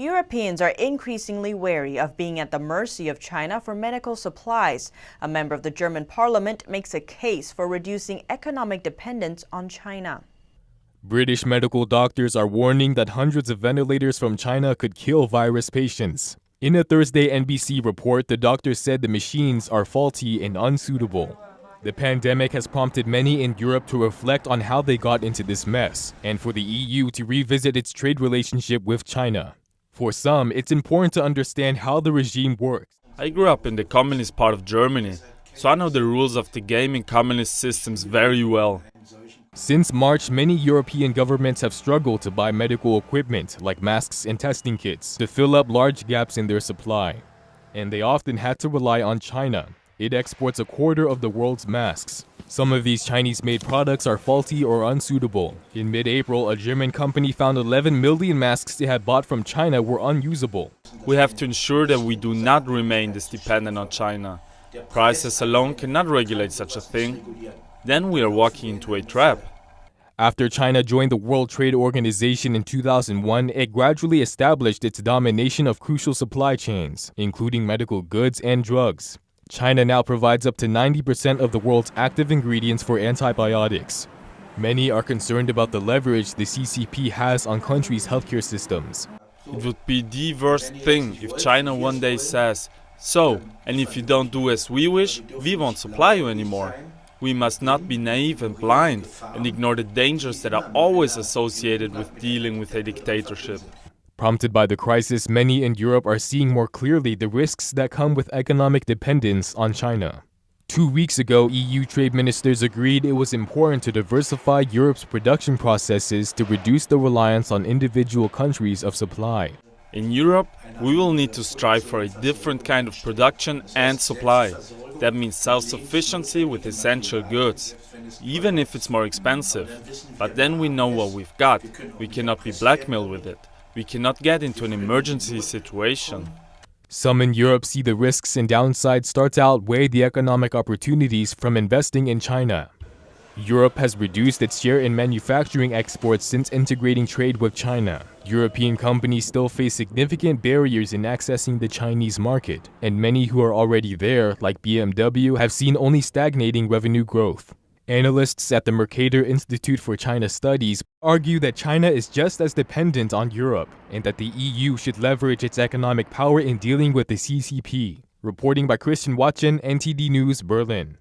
Europeans are increasingly wary of being at the mercy of China for medical supplies. A member of the German parliament makes a case for reducing economic dependence on China. British medical doctors are warning that hundreds of ventilators from China could kill virus patients. In a Thursday NBC report, the doctors said the machines are faulty and unsuitable. The pandemic has prompted many in Europe to reflect on how they got into this mess, and for the EU to revisit its trade relationship with China. For some, it's important to understand how the regime works. I grew up in the communist part of Germany, so I know the rules of the game in communist systems very well. Since March, many European governments have struggled to buy medical equipment, like masks and testing kits, to fill up large gaps in their supply. And they often had to rely on China. It exports a quarter of the world's masks. Some of these Chinese-made products are faulty or unsuitable. In mid-April, a German company found 11 million masks they had bought from China were unusable. We have to ensure that we do not remain this dependent on China. Prices alone cannot regulate such a thing. Then we are walking into a trap. After China joined the World Trade Organization in 2001, it gradually established its domination of crucial supply chains, including medical goods and drugs. China now provides up to 90% of the world's active ingredients for antibiotics. Many are concerned about the leverage the CCP has on countries' healthcare systems. It would be the worst thing if China one day says, "So, and if you don't do as we wish, we won't supply you anymore." We must not be naive and blind and ignore the dangers that are always associated with dealing with a dictatorship. Prompted by the crisis, many in Europe are seeing more clearly the risks that come with economic dependence on China. 2 weeks ago, EU trade ministers agreed it was important to diversify Europe's production processes to reduce the reliance on individual countries of supply. In Europe, we will need to strive for a different kind of production and supply. That means self-sufficiency with essential goods, even if it's more expensive. But then we know what we've got. We cannot be blackmailed with it. We cannot get into an emergency situation. Some in Europe see the risks and downsides start to outweigh the economic opportunities from investing in China. Europe has reduced its share in manufacturing exports since integrating trade with China. European companies still face significant barriers in accessing the Chinese market, and many who are already there, like BMW, have seen only stagnating revenue growth. Analysts at the Mercator Institute for China Studies argue that China is just as dependent on Europe and that the EU should leverage its economic power in dealing with the CCP. Reporting by Christian Watchen, NTD News, Berlin.